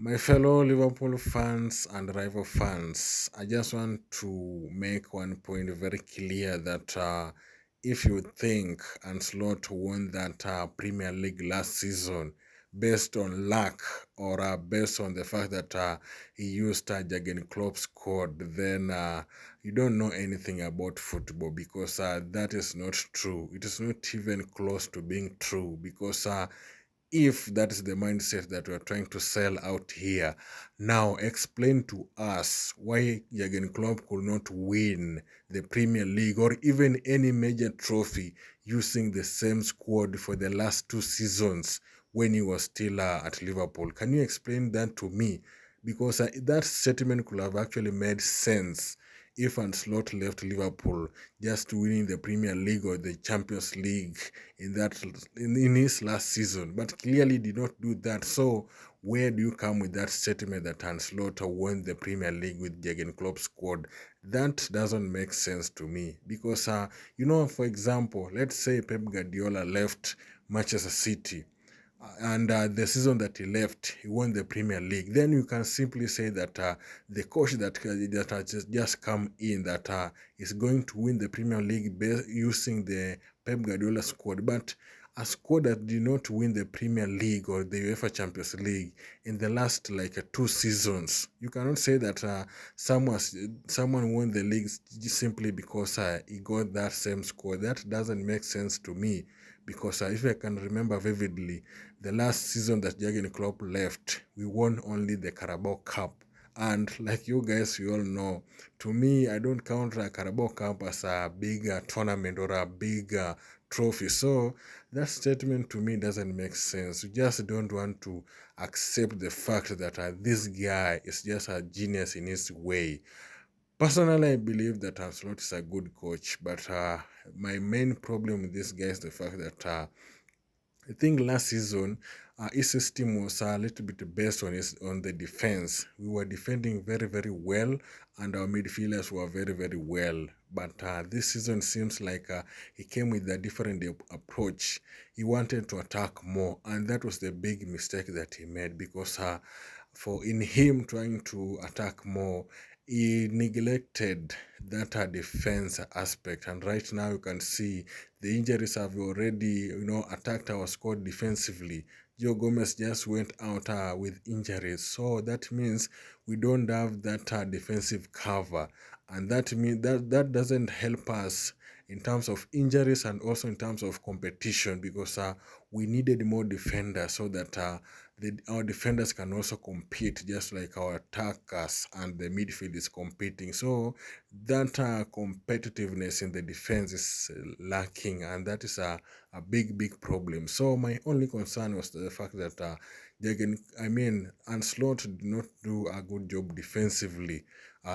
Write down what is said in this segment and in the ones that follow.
My fellow Liverpool fans and rival fans, I just want to make one point very clear that if you think Ancelotti won that Premier League last season based on luck or based on the fact that he used Jurgen Klopp's squad, then you don't know anything about football because that is not true. It is not even close to being true because if that is the mindset that we're trying to sell out here, now explain to us why Jurgen Klopp could not win the Premier League or even any major trophy using the same squad for the last two seasons when he was still at Liverpool. Can you explain that to me? Because that statement could have actually made sense if Ancelotti left Liverpool just winning the Premier League or the Champions League in his last season, but clearly did not do that. So where do you come with that statement that Ancelotti won the Premier League with Jurgen Klopp's squad? That doesn't make sense to me because for example, let's say Pep Guardiola left Manchester City and the season that he left, he won the Premier League. Then you can simply say that the coach that has just come in that is going to win the Premier League using the Pep Guardiola squad, but a squad that did not win the Premier League or the UEFA Champions League in the last two seasons. You cannot say that someone won the league simply because he got that same squad. That doesn't make sense to me because if I can remember vividly, the last season that Jurgen Klopp left, we won only the Carabao Cup. And like you guys, you all know, to me, I don't count a Carabao Cup as a big tournament or a big trophy. So that statement to me doesn't make sense. You just don't want to accept the fact that this guy is just a genius in his way. Personally, I believe that Ancelotti is a good coach, but my main problem with this guy is the fact that I think last season, his system was a little bit based on the defense. We were defending very, very well, and our midfielders were very, very well. But this season seems like he came with a different approach. He wanted to attack more, and that was the big mistake that he made because for in him trying to attack more, he neglected that defense aspect. And right now, you can see the injuries have already, attacked our squad defensively. Joe Gomez just went out with injuries, so that means we don't have that defensive cover, and that means that doesn't help us in terms of injuries and also in terms of competition because we needed more defenders so that our defenders can also compete just like our attackers and the midfield is competing. So that competitiveness in the defense is lacking, and that is a big problem. So my only concern was the fact that Ancelotti did not do a good job defensively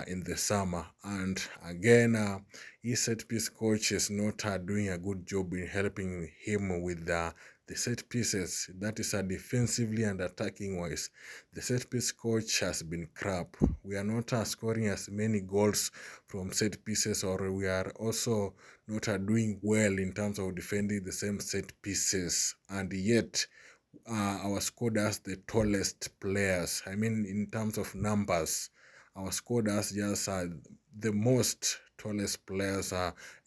in the summer, and again, his set piece coach is not doing a good job in helping him with the set pieces. That is defensively and attacking wise. The set piece coach has been crap. We are not scoring as many goals from set pieces, or we are also not doing well in terms of defending the same set pieces, and yet our squad has the tallest players. I mean, in terms of numbers, our squad has just the most tallest players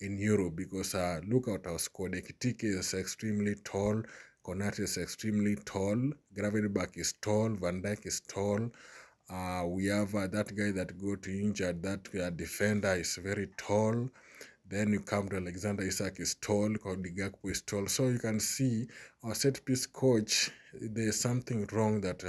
in Europe because look at our squad. Ekitike is extremely tall. Konate is extremely tall. Gravenberch is tall. Van Dijk is tall. We have that guy that got injured. That defender is very tall. Then you come to Alexander Isak is tall, Cody Gakpo is tall. So you can see our set piece coach, there's something wrong that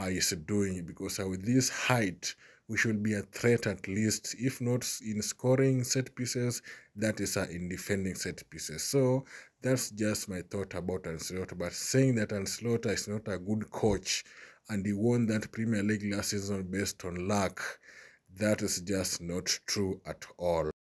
is doing because with this height, we should be a threat at least, if not in scoring set pieces, that is in defending set pieces. So that's just my thought about Ancelotti. But saying that Ancelotti is not a good coach and he won that Premier League last season based on luck, that is just not true at all.